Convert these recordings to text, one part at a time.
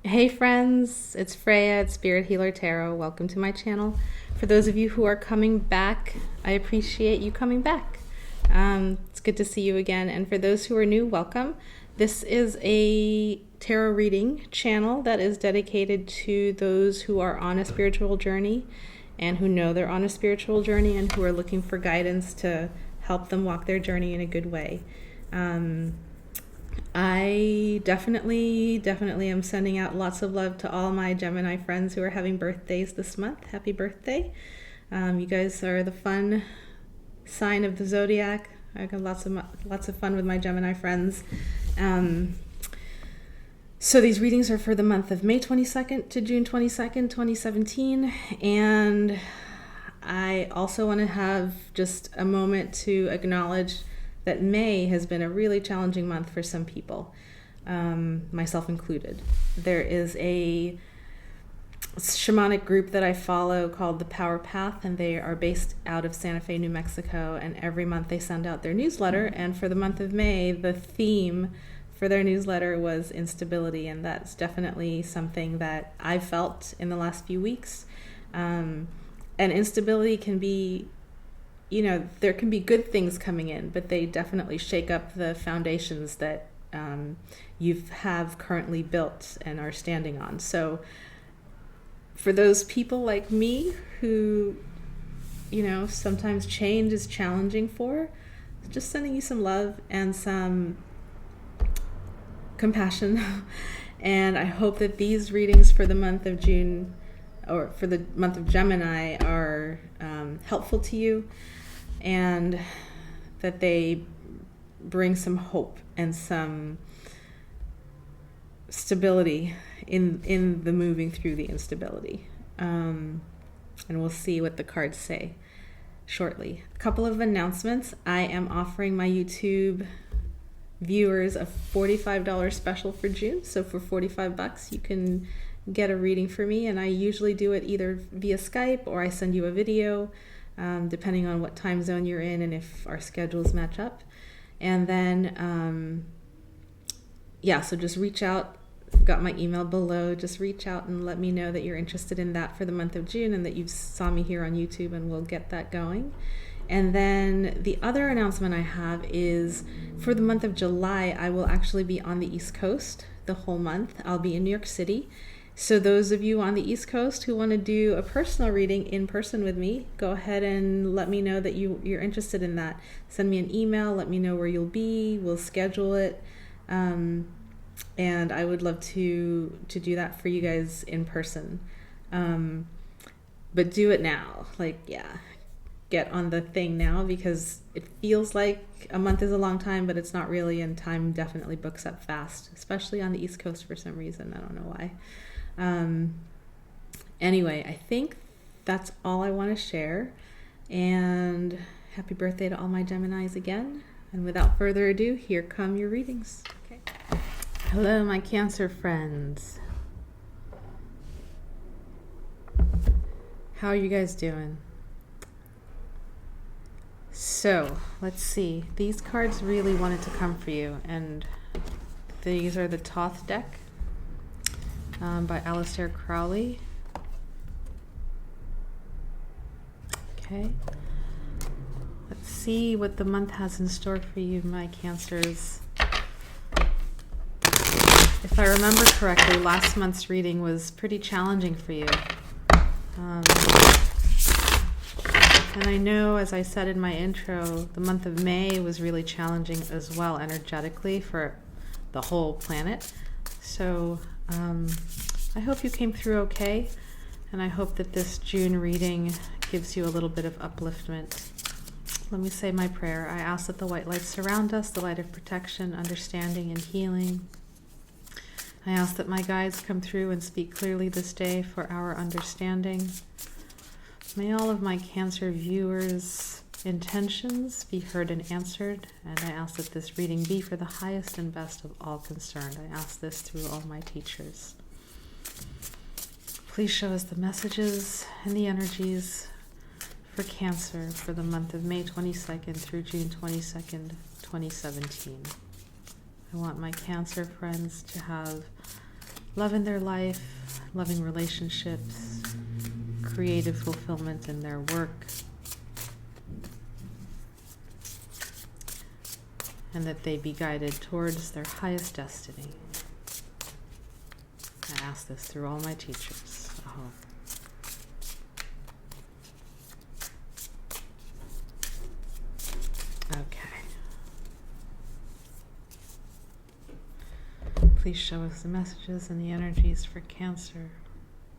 Hey friends, it's Freya at Spirit Healer Tarot. Welcome to my channel. For those of you who are coming back, I appreciate you coming back. It's good to see you again. And for those who are new, welcome. This is a tarot reading channel that is dedicated to those who are on a spiritual journey and who know they're on a spiritual journey and who are looking for guidance to help them walk their journey in a good way. I definitely am sending out lots of love to all my Gemini friends who are having birthdays this month. Happy birthday. You guys are the fun sign of the zodiac. I got lots of fun with my Gemini friends. So these readings are for the month of May 22nd to June 22nd, 2017. And I also want to have just a moment to acknowledge that May has been a really challenging month for some people, myself included. There is a shamanic group that I follow called the Power Path, and they are based out of Santa Fe, New Mexico, and every month they send out their newsletter, and for the month of May, the theme for their newsletter was instability, and that's definitely something that I felt in the last few weeks. And instability can be, there can be good things coming in, but they definitely shake up the foundations that you have currently built and are standing on. So for those people like me who, sometimes change is challenging for, just sending you some love and some compassion. And I hope that these readings for the month of June, or for the month of Gemini, are helpful to you, and that they bring some hope and some stability in the moving through the instability. And we'll see what the cards say shortly. A couple of announcements. I am offering my YouTube viewers a $45 special for June. So for $45, you can get a reading for me, and I usually do it either via Skype or I send you a video, depending on what time zone you're in and if our schedules match up. And then, so just reach out. I've got my email below. Just reach out and let me know that you're interested in that for the month of June and that you saw me here on YouTube, and we'll get that going. And then the other announcement I have is for the month of July, I will actually be on the East Coast the whole month. I'll be in New York City. So those of you on the East Coast who want to do a personal reading in person with me, go ahead and let me know that you're interested in that. Send me an email, let me know where you'll be, we'll schedule it. And I would love to do that for you guys in person. But do it now. Get on the thing now, because it feels like a month is a long time, but it's not really, and time definitely books up fast, especially on the East Coast for some reason. I don't know why. Anyway, I think that's all I want to share, and happy birthday to all my Geminis again. And without further ado, here come your readings. Okay. Hello, my Cancer friends. How are you guys doing? So let's see, these cards really wanted to come for you, and these are the Thoth deck by Aleister Crowley. Okay, let's see what the month has in store for you, my Cancers. If I remember correctly, last month's reading was pretty challenging for you. And I know, as I said in my intro, the month of May was really challenging as well energetically for the whole planet. So I hope you came through okay, and I hope that this June reading gives you a little bit of upliftment. Let me say my prayer. I ask that the white light surround us, the light of protection, understanding, and healing. I ask that my guides come through and speak clearly this day for our understanding. May all of my Cancer viewers' intentions be heard and answered, and I ask that this reading be for the highest and best of all concerned. I ask this through all my teachers. Please show us the messages and the energies for Cancer for the month of May 22nd through June 22nd, 2017. I want my Cancer friends to have love in their life, loving relationships, creative fulfillment in their work, and that they be guided towards their highest destiny. I ask this through all my teachers. Okay. Please show us the messages and the energies for Cancer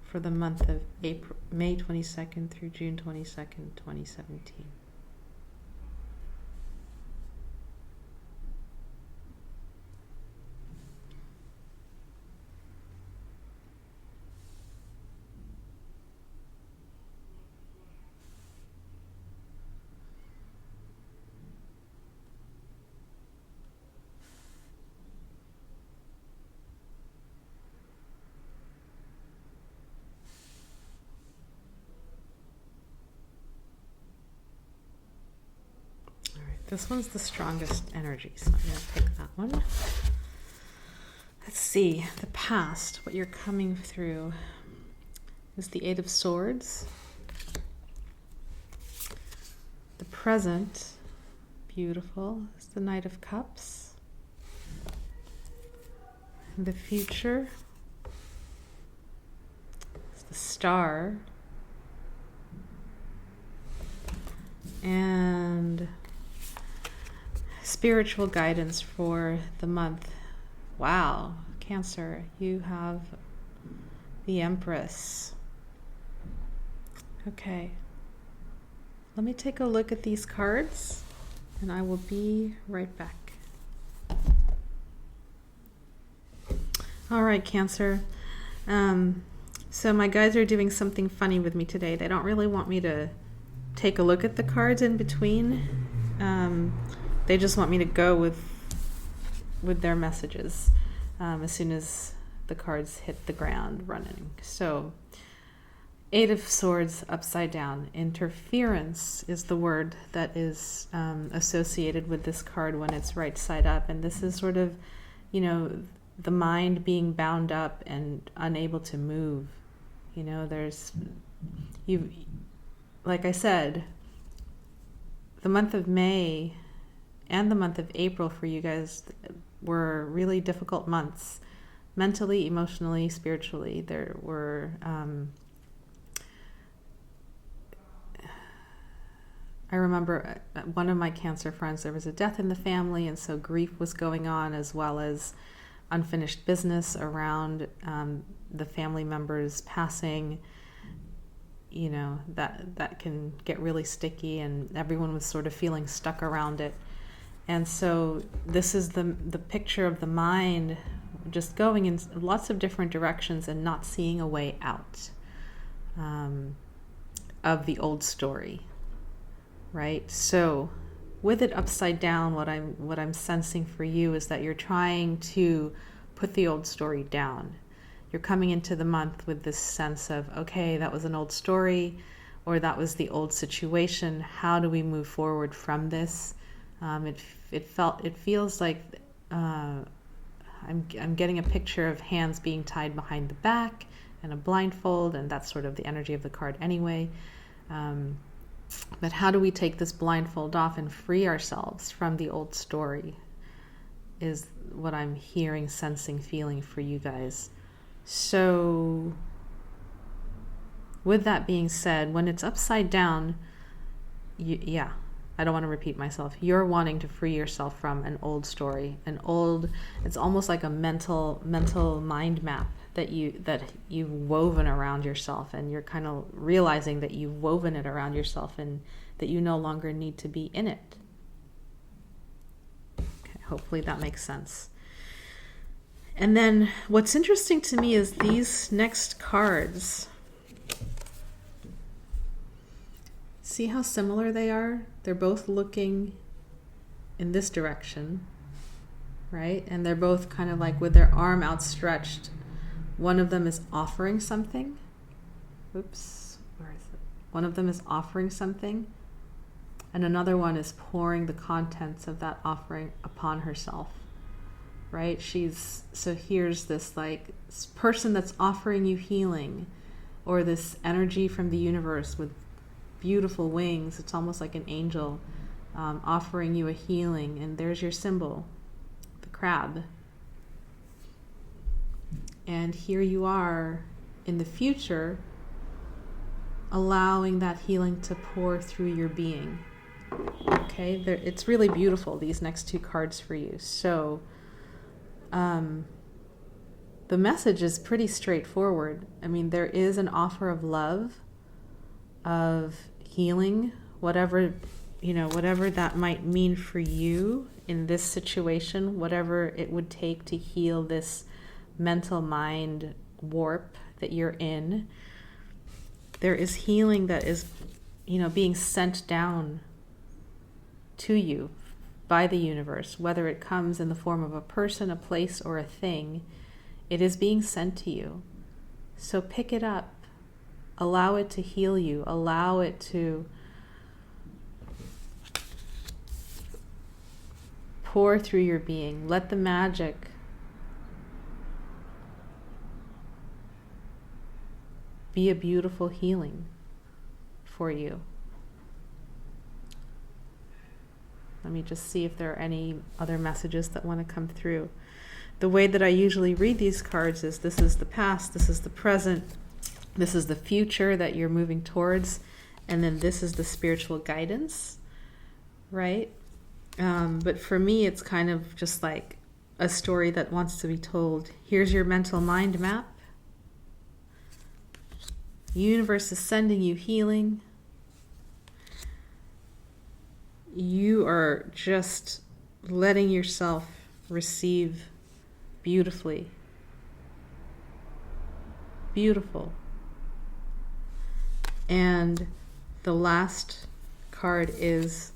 for the month of May 22nd through June 22nd, 2017. This one's the strongest energy, so I'm going to pick that one. Let's see, the past, what you're coming through is the Eight of Swords. The present, beautiful, is the Knight of Cups. And the future is the Star. And spiritual guidance for the month. Wow, Cancer, you have the Empress. Okay, let me take a look at these cards and I will be right back. All right, Cancer. So my guides are doing something funny with me today. They don't really want me to take a look at the cards in between. They just want me to go with their messages as soon as the cards hit the ground running. So, Eight of Swords upside down. Interference is the word that is associated with this card when it's right side up. And this is sort of, the mind being bound up and unable to move. Like I said, the month of May and the month of April for you guys were really difficult months, mentally, emotionally, spiritually. There were, I remember one of my Cancer friends, there was a death in the family, and so grief was going on, as well as unfinished business around the family members passing. That can get really sticky, and everyone was sort of feeling stuck around it. And so this is the picture of the mind just going in lots of different directions and not seeing a way out of the old story, right? So with it upside down, what I'm sensing for you is that you're trying to put the old story down. You're coming into the month with this sense of, okay, that was an old story, or that was the old situation. How do we move forward from this? It feels like I'm getting a picture of hands being tied behind the back and a blindfold, and that's sort of the energy of the card anyway. But how do we take this blindfold off and free ourselves from the old story is what I'm hearing, sensing, feeling for you guys. So with that being said, when it's upside down, I don't want to repeat myself. You're wanting to free yourself from an old story, it's almost like a mental mind map that you've woven around yourself, and you're kind of realizing that you've woven it around yourself and that you no longer need to be in it. Okay, hopefully that makes sense. And then what's interesting to me is these next cards. See how similar they are? They're both looking in this direction, right? And they're both kind of like with their arm outstretched. One of them is offering something. Oops, where is it? One of them is offering something, and another one is pouring the contents of that offering upon herself. right? So here's this person that's offering you healing, or this energy from the universe with beautiful wings. It's almost like an angel offering you a healing. And there's your symbol, the crab. And here you are in the future, allowing that healing to pour through your being. Okay, it's really beautiful, these next two cards for you. So the message is pretty straightforward. I mean, there is an offer of love, of healing, whatever that might mean for you in this situation, whatever it would take to heal this mental mind warp that you're in. There is healing that is, being sent down to you by the universe, whether it comes in the form of a person, a place, or a thing. It is being sent to you. So pick it up. Allow it to heal you. Allow it to pour through your being. Let the magic be a beautiful healing for you. Let me just see if there are any other messages that want to come through. The way that I usually read these cards is this is the past, this is the present, this is the future that you're moving towards, and then this is the spiritual guidance, right? But for me, it's kind of just like a story that wants to be told. Here's your mental mind map. The universe is sending you healing. You are just letting yourself receive beautifully. Beautiful. And the last card is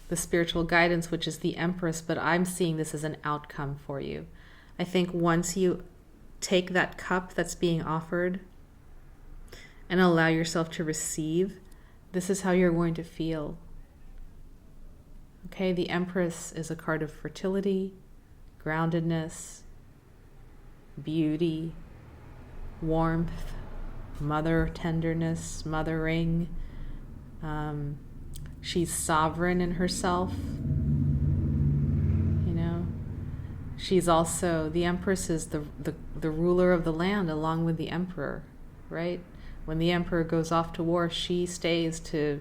the spiritual guidance, which is the Empress, but I'm seeing this as an outcome for you. I think once you take that cup that's being offered and allow yourself to receive, this is how you're going to feel. Okay, the Empress is a card of fertility, groundedness, beauty, warmth, mother tenderness, mothering. She's sovereign in herself. She's also, the Empress is the ruler of the land along with the Emperor, right? When the Emperor goes off to war, she stays to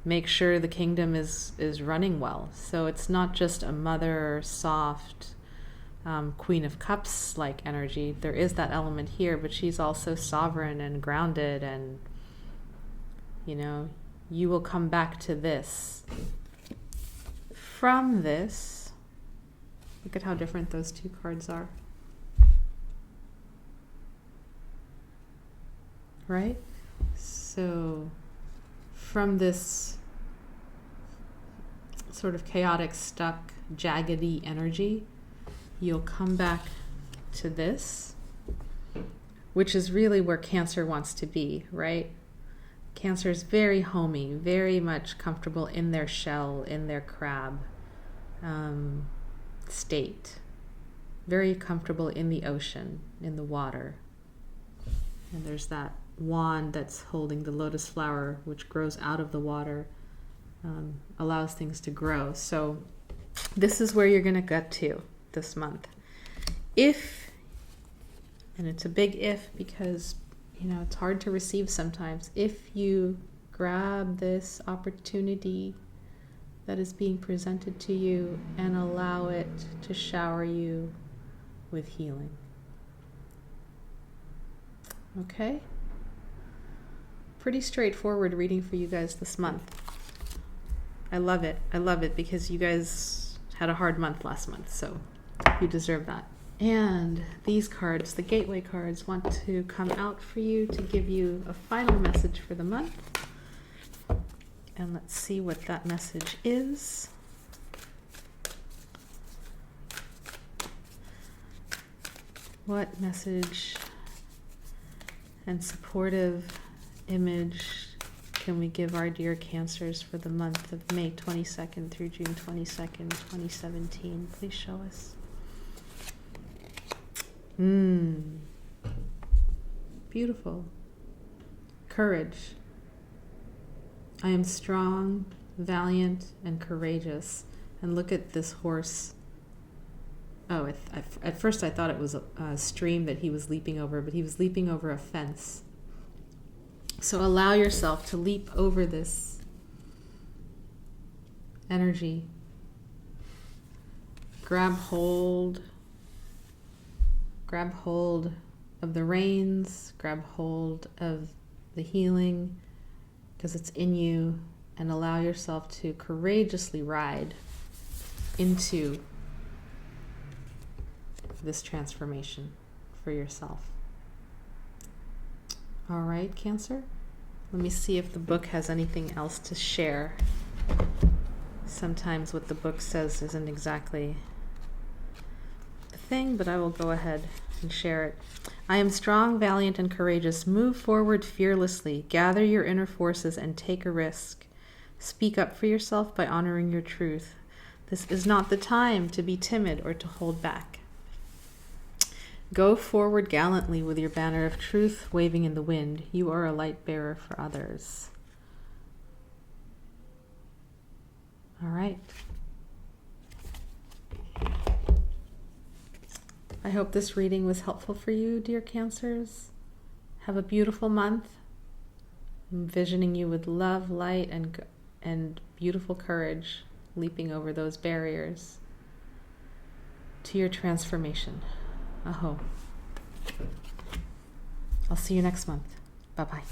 make sure the kingdom is running well. So it's not just a mother, soft, Queen of Cups like energy. There is that element here, but she's also sovereign and grounded, and you will come back to this. From this, look at how different those two cards are. Right? So from this sort of chaotic, stuck, jaggedy energy, you'll come back to this, which is really where Cancer wants to be, right? Cancer is very homey, very much comfortable in their shell, in their crab state. Very comfortable in the ocean, in the water. And there's that wand that's holding the lotus flower, which grows out of the water, allows things to grow. So this is where you're going to get to this month. If, and it's a big if because, it's hard to receive sometimes, if you grab this opportunity that is being presented to you and allow it to shower you with healing. Okay? Pretty straightforward reading for you guys this month. I love it. I love it because you guys had a hard month last month, so you deserve that. And these cards, the gateway cards, want to come out for you to give you a final message for the month. And let's see what that message is. What message and supportive image can we give our dear Cancers for the month of May 22nd through June 22nd, 2017? Please show us. Beautiful. Courage. I am strong, valiant, and courageous. And look at this horse. Oh, at first I thought it was a stream that he was leaping over, but he was leaping over a fence. So allow yourself to leap over this energy. Grab hold of the reins, grab hold of the healing, because it's in you, and allow yourself to courageously ride into this transformation for yourself. All right, Cancer. Let me see if the book has anything else to share. Sometimes what the book says isn't exactly the thing, but I will go ahead and share it. I am strong, valiant, and courageous. Move forward fearlessly. Gather your inner forces and take a risk. Speak up for yourself by honoring your truth. This is not the time to be timid or to hold back. Go forward gallantly with your banner of truth waving in the wind. You are a light bearer for others. All right. I hope this reading was helpful for you, dear Cancers. Have a beautiful month. I'm envisioning you with love, light, and beautiful courage, leaping over those barriers to your transformation. Aho. I'll see you next month. Bye-bye.